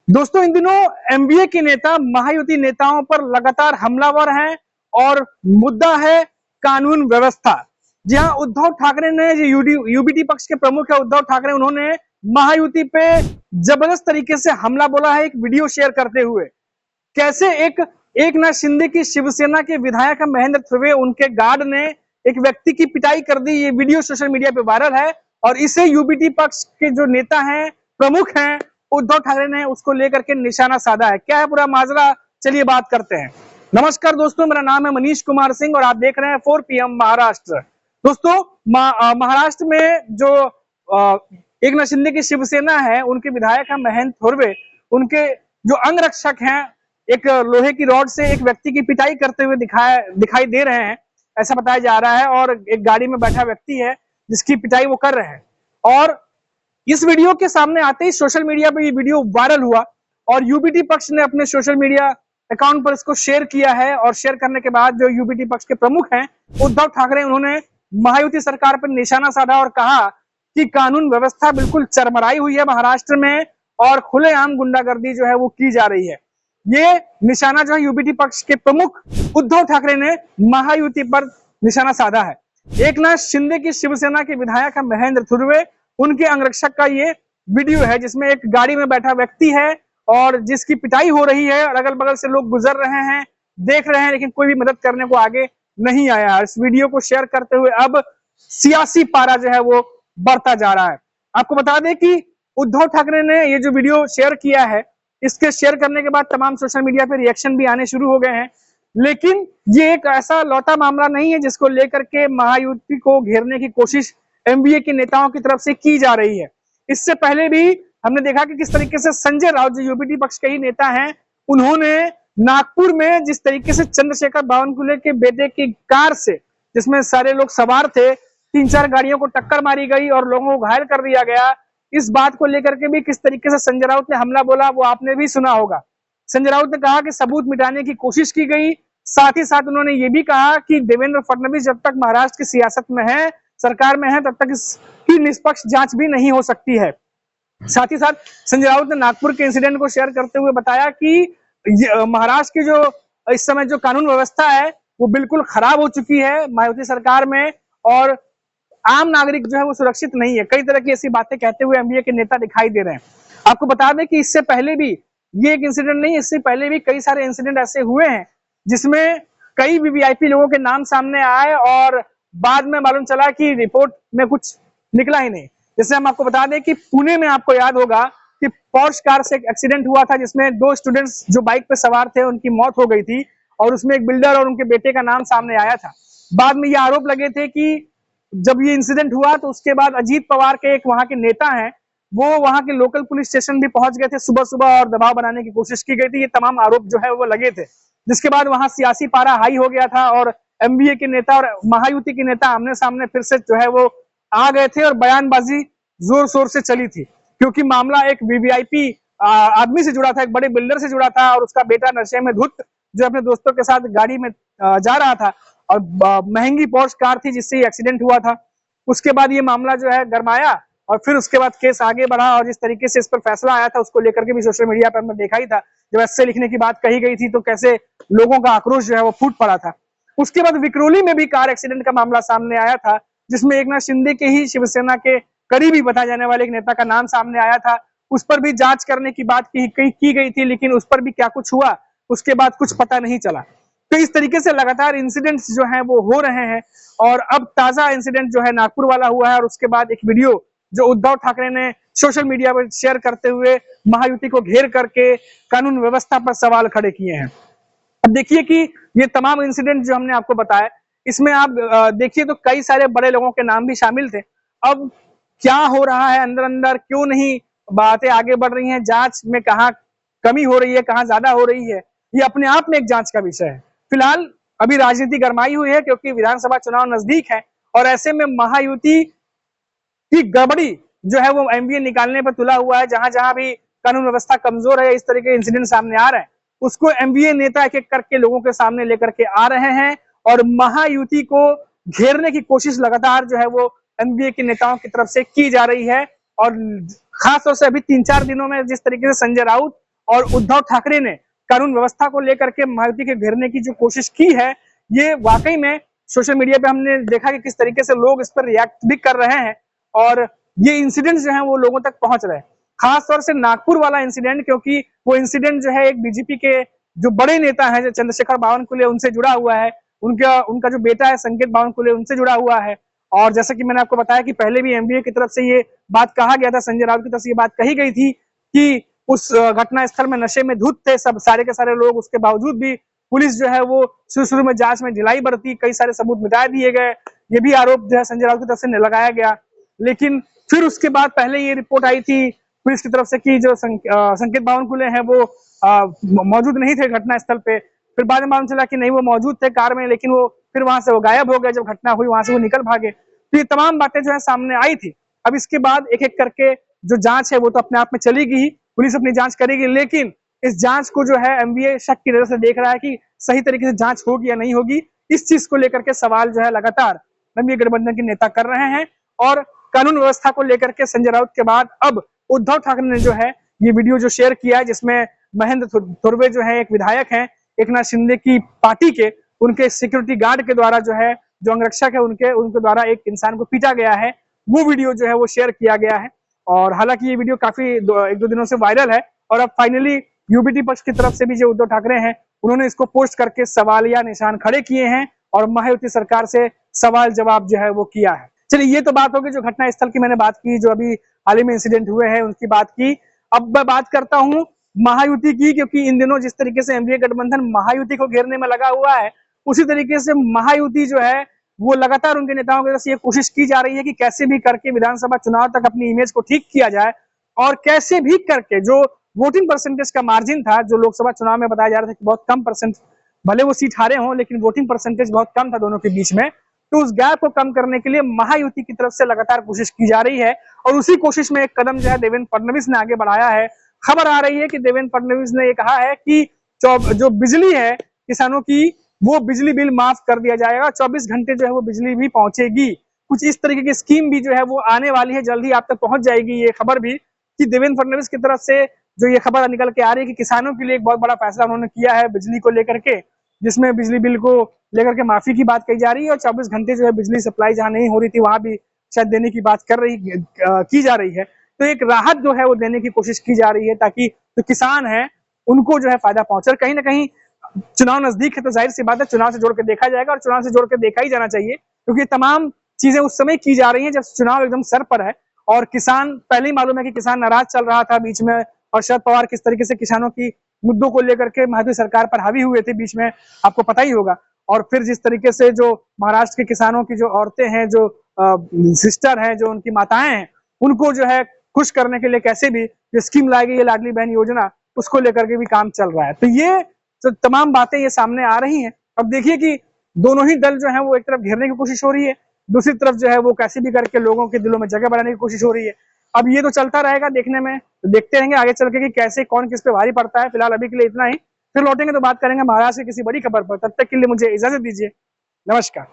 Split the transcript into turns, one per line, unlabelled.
दोस्तों, इन दिनों एमबीए के नेता महायुति नेताओं पर लगातार हमलावर हैं और मुद्दा है कानून व्यवस्था। जी हाँ, उद्धव ठाकरे ने यूबीटी पक्ष के प्रमुख है उद्धव ठाकरे, उन्होंने महायुति पे जबरदस्त तरीके से हमला बोला है एक वीडियो शेयर करते हुए। कैसे एकनाथ शिंदे की शिवसेना के विधायक महेंद्र ध्रुवे, उनके गार्ड ने एक व्यक्ति की पिटाई कर दी। ये वीडियो सोशल मीडिया पे वायरल है और इसे यूबीटी पक्ष के जो नेता हैं, प्रमुख हैं उद्धव ठाकरे ने, उसको लेकर के निशाना साधा है। क्या है पूरा माजरा, चलिए बात करते हैं। नमस्कार दोस्तों, मेरा नाम है मनीष कुमार सिंह और आप देख रहे हैं 4 PM महाराष्ट्र। दोस्तों, महाराष्ट्र में जो एकनाथ शिंदे की शिवसेना है, उनके विधायक है महेंद्र ध्रुवे, उनके जो अंगरक्षक हैं एक लोहे की रॉड से एक व्यक्ति की पिटाई करते हुए दिखाई दे रहे हैं, ऐसा बताया जा रहा है। और एक गाड़ी में बैठा व्यक्ति है जिसकी पिटाई वो कर रहे हैं। और इस वीडियो के सामने आते ही सोशल मीडिया पे ये वीडियो वायरल हुआ और यूबीटी पक्ष ने अपने सोशल मीडिया अकाउंट पर इसको शेयर किया है। और शेयर करने के बाद जो यूबीटी पक्ष के प्रमुख हैं उद्धव ठाकरे, उन्होंने महायुति सरकार पर निशाना साधा और कहा कि कानून व्यवस्था बिल्कुल चरमराई हुई है महाराष्ट्र में और खुलेआम गुंडागर्दी जो है वो की जा रही है। ये निशाना जो है यूबीटी पक्ष के प्रमुख उद्धव ठाकरे ने महायुति पर निशाना साधा है। एकनाथ शिंदे की शिवसेना के विधायक है महेंद्र ध्रुवे, उनके अंगरक्षक का ये वीडियो है जिसमें एक गाड़ी में बैठा व्यक्ति है और जिसकी पिटाई हो रही है और अगल बगल से लोग गुजर रहे हैं, देख रहे हैं, लेकिन कोई भी मदद करने को आगे नहीं आया। इस वीडियो को शेयर करते हुए अब सियासी पारा जो है वो बढ़ता जा रहा है। आपको बता दें कि उद्धव ठाकरे ने ये जो वीडियो शेयर किया है, इसके शेयर करने के बाद तमाम सोशल मीडिया पे रिएक्शन भी आने शुरू हो गए हैं। लेकिन ये एक ऐसा लौटा मामला नहीं है जिसको लेकर के महायुति को घेरने की कोशिश एमबीए के नेताओं की तरफ से की जा रही है। इससे पहले भी हमने देखा कि किस तरीके से संजय राउत जो यूबीटी पक्ष के ही नेता हैं, उन्होंने नागपुर में जिस तरीके से चंद्रशेखर बावनकुले के बेटे की कार से, जिसमें सारे लोग सवार थे, 3-4 गाड़ियों को टक्कर मारी गई और लोगों को घायल कर दिया गया। इस बात को लेकर के भी किस तरीके से संजय राउत ने हमला बोला वो आपने भी सुना होगा। संजय राउत ने कहा कि सबूत मिटाने की कोशिश की गई। साथ ही साथ उन्होंने ये भी कहा कि देवेंद्र फडणवीस जब तक महाराष्ट्र की सियासत में है, सरकार में है, तब तक इसकी निष्पक्ष जांच भी नहीं हो सकती है। साथ ही साथ संजय राउत ने नागपुर के इंसिडेंट को शेयर करते हुए बताया कि महाराष्ट्र की जो इस समय जो कानून व्यवस्था है वो बिल्कुल खराब हो चुकी है महायुति सरकार में और आम नागरिक जो है वो सुरक्षित नहीं है। कई तरह की ऐसी बातें कहते हुए एमबीए के नेता दिखाई दे रहे हैं। आपको बता दें कि इससे पहले भी ये एक इंसिडेंट नहीं, इससे पहले भी कई सारे इंसिडेंट ऐसे हुए हैं जिसमें कई वीवीआईपी लोगों के नाम सामने आए और बाद में मालूम चला कि रिपोर्ट में कुछ निकला ही नहीं। जैसे हम आपको बता दें कि पुणे में आपको याद होगा कि पोर्श कार से एक एक्सीडेंट हुआ था जिसमें 2 स्टूडेंट्स जो बाइक पे सवार थे उनकी मौत हो गई थी और उसमें एक बिल्डर और उनके बेटे का नाम सामने आया था। बाद में ये आरोप लगे थे कि जब ये इंसिडेंट हुआ तो उसके बाद अजीत पवार के एक वहां के नेता हैं, वो वहां के लोकल पुलिस स्टेशन भी पहुंच गए थे सुबह सुबह और दबाव बनाने की कोशिश की गई थी। ये तमाम आरोप जो है वो लगे थे, जिसके बाद वहां सियासी पारा हाई हो गया था और एमबीए के नेता और महायुति के नेता आमने सामने फिर से जो है वो आ गए थे और बयानबाजी जोर शोर से चली थी, क्योंकि मामला एक वीवीआईपी आदमी से जुड़ा था, एक बड़े बिल्डर से जुड़ा था और उसका बेटा नशे में धुत जो अपने दोस्तों के साथ गाड़ी में जा रहा था और महंगी पोर्श कार थी जिससे एक्सीडेंट हुआ था। उसके बाद ये मामला जो है गरमाया और फिर उसके बाद केस आगे बढ़ा और जिस तरीके से इस पर फैसला आया था उसको लेकर के भी सोशल मीडिया पर हमने देखा ही था। जब ऐसे लिखने की बात कही गई थी तो कैसे लोगों का आक्रोश जो है वो फूट पड़ा था। उसके बाद विक्रोली में भी कार एक्सीडेंट का मामला सामने आया था जिसमें एकनाथ शिंदे के ही शिवसेना के करीबी बताए जाने वाले एक नेता का नाम सामने आया था। उस पर भी जांच करने की बात की गई थी, लेकिन उस पर भी क्या कुछ हुआ उसके बाद कुछ पता नहीं चला। तो इस तरीके से लगातार इंसिडेंट्स जो हैं वो हो रहे हैं और अब ताजा इंसिडेंट जो है नागपुर वाला हुआ है और उसके बाद एक वीडियो जो उद्धव ठाकरे ने सोशल मीडिया पर शेयर करते हुए महायुति को घेर करके कानून व्यवस्था पर सवाल खड़े किए हैं। अब देखिए कि ये तमाम इंसिडेंट जो हमने आपको बताया, इसमें आप देखिए तो कई सारे बड़े लोगों के नाम भी शामिल थे। अब क्या हो रहा है अंदर अंदर, क्यों नहीं बातें आगे बढ़ रही हैं, जांच में कहाँ कमी हो रही है, कहाँ ज्यादा हो रही है, ये अपने आप में एक जांच का विषय है। फिलहाल अभी राजनीति गरमाई हुई है क्योंकि विधानसभा चुनाव नजदीक है और ऐसे में महायुति की गड़बड़ी जो है वो एमबीए निकालने पर तुला हुआ है। जहां जहां भी कानून व्यवस्था कमजोर है, इस तरह के इंसिडेंट सामने आ रहे हैं, उसको एमबीए नेता एक एक करके लोगों के सामने लेकर के आ रहे हैं और महायुति को घेरने की कोशिश लगातार जो है वो एमबीए के नेताओं की तरफ से की जा रही है। और खासतौर से अभी 3-4 दिनों में जिस तरीके से संजय राउत और उद्धव ठाकरे ने कानून व्यवस्था को लेकर के महायुति के घेरने की जो कोशिश की है, ये वाकई में सोशल मीडिया पे हमने देखा कि किस तरीके से लोग इस पर रिएक्ट भी कर रहे हैं और ये इंसिडेंट जो है वो लोगों तक पहुंच रहे हैं। खास तौर से नागपुर वाला इंसिडेंट, क्योंकि वो इंसिडेंट जो है एक बीजेपी के जो बड़े नेता हैं, जो चंद्रशेखर बावनकुले, उनसे जुड़ा हुआ है। उनका जो बेटा है संकेत बावनकुले, उनसे जुड़ा हुआ है। और जैसा कि मैंने आपको बताया कि पहले भी एमबीए की तरफ से ये बात कहा गया था, संजय राउत की तरफ से ये बात कही गई थी कि उस घटना स्थल में नशे में धुत थे सब सारे के सारे लोग। उसके बावजूद भी पुलिस जो है वो शुरू में जांच में ढिलाई बरती, कई सारे सबूत मिटा दिए गए। ये भी आरोप जो है संजय राउत की तरफ से लगाया गया। लेकिन फिर उसके बाद पहले ये रिपोर्ट आई थी पुलिस की तरफ से कि जो संकेत बावनकुले हैं वो मौजूद नहीं थे घटना स्थल पे। फिर बाद में मालूम चला कि नहीं, वो मौजूद थे कार में, लेकिन वो फिर वहां से वो गायब हो गए। जब घटना हुई वहां से वो निकल भागे। तो ये तमाम बातें जो है सामने आई थी। अब इसके बाद एक एक करके जो जांच है वो तो अपने आप में चलेगी ही, पुलिस अपनी जांच करेगी, लेकिन इस जांच को जो है एमबीए शक की नजर से देख रहा है कि सही तरीके से जांच होगी या नहीं होगी। इस चीज को लेकर के सवाल जो है लगातार एमबीए गठबंधन के नेता कर रहे हैं। और कानून व्यवस्था को लेकर के संजय राउत के बाद अब उद्धव ठाकरे ने जो है ये वीडियो जो शेयर किया है, जिसमें महेंद्र धुर्वे जो है एक विधायक हैं एकनाथ शिंदे की पार्टी के, उनके सिक्योरिटी गार्ड के द्वारा जो है, जो अंगरक्षक है उनके द्वारा एक इंसान को पीटा गया है, वो वीडियो जो है वो शेयर किया गया है। और हालांकि ये वीडियो काफी एक दो दिनों से वायरल है और अब फाइनली यूबीटी पक्ष की तरफ से भी जो उद्धव ठाकरे हैं उन्होंने इसको पोस्ट करके सवालिया निशान खड़े किए हैं और महायुति सरकार से सवाल जवाब जो है वो किया है। चलिए, ये तो बात होगी जो घटना स्थल की मैंने बात की, जो अभी हाल ही में इंसिडेंट हुए हैं उनकी बात की। अब मैं बात करता हूं महायुति की, क्योंकि इन दिनों जिस तरीके से एमडीए गठबंधन महायुति को घेरने में लगा हुआ है, उसी तरीके से महायुति जो है वो लगातार उनके नेताओं की तरफ से ये कोशिश की जा रही है कि कैसे भी करके विधानसभा चुनाव तक अपनी इमेज को ठीक किया जाए और कैसे भी करके जो वोटिंग परसेंटेज का मार्जिन था, जो लोकसभा चुनाव में बताया जा रहा था कि बहुत कम परसेंट, भले वो सीट हारे हों लेकिन वोटिंग परसेंटेज बहुत कम था दोनों के बीच में, तो उस गैप को कम करने के लिए महायुति की तरफ से लगातार कोशिश की जा रही है। और उसी कोशिश में एक कदम जो है देवेंद्र फडणवीस ने आगे बढ़ाया है। खबर आ रही है कि देवेंद्र फडणवीस ने ये कहा है कि जो बिजली है किसानों की, वो बिजली बिल माफ कर दिया जाएगा, 24 घंटे जो है वो बिजली भी पहुंचेगी। कुछ इस तरीके की स्कीम भी जो है वो आने वाली है, जल्दी आप तक पहुंच जाएगी ये खबर भी, कि देवेंद्र फडणवीस की तरफ से जो ये खबर निकल के आ रही है कि किसानों के लिए एक बहुत बड़ा फैसला उन्होंने किया है बिजली को लेकर के, जिसमें बिजली बिल को लेकर के माफी की बात कही जा रही है और 24 घंटे जो है बिजली सप्लाई जहां नहीं हो रही थी वहां भी शायद देने की बात की जा रही है। तो एक राहत जो है वो देने की कोशिश की जा रही है ताकि जो किसान है उनको जो है फायदा पहुंचे। और कहीं ना कहीं चुनाव नजदीक है तो जाहिर सी बात है चुनाव से जोड़ के देखा जाएगा और चुनाव से जोड़ के देखा ही जाना चाहिए, क्योंकि तमाम चीजें उस समय की जा रही है जब चुनाव एकदम सर पर है। और किसान, पहले ही मालूम है कि किसान नाराज चल रहा था बीच में, और शरद पवार किस तरीके से किसानों की मुद्दों को लेकर के महायुति सरकार पर हावी हुए थे बीच में, आपको पता ही होगा। और फिर जिस तरीके से जो महाराष्ट्र के किसानों की जो औरतें हैं, जो सिस्टर हैं, जो उनकी माताएं हैं, उनको जो है खुश करने के लिए कैसे भी जो स्कीम लाई गई है लाडली बहन योजना, उसको लेकर के भी काम चल रहा है। तो ये तो तमाम बातें ये सामने आ रही हैं। अब देखिए कि दोनों ही दल जो है वो एक तरफ घेरने की कोशिश हो रही है, दूसरी तरफ जो है वो कैसे भी करके लोगों के दिलों में जगह बनाने की कोशिश हो रही है। अब ये तो चलता रहेगा देखने में, तो देखते रहेंगे आगे चल के कि कैसे कौन किस पे भारी पड़ता है। फिलहाल अभी के लिए इतना ही, फिर लौटेंगे तो बात करेंगे महाराष्ट्र की किसी बड़ी खबर पर। तब तक के लिए मुझे इजाजत दीजिए, नमस्कार।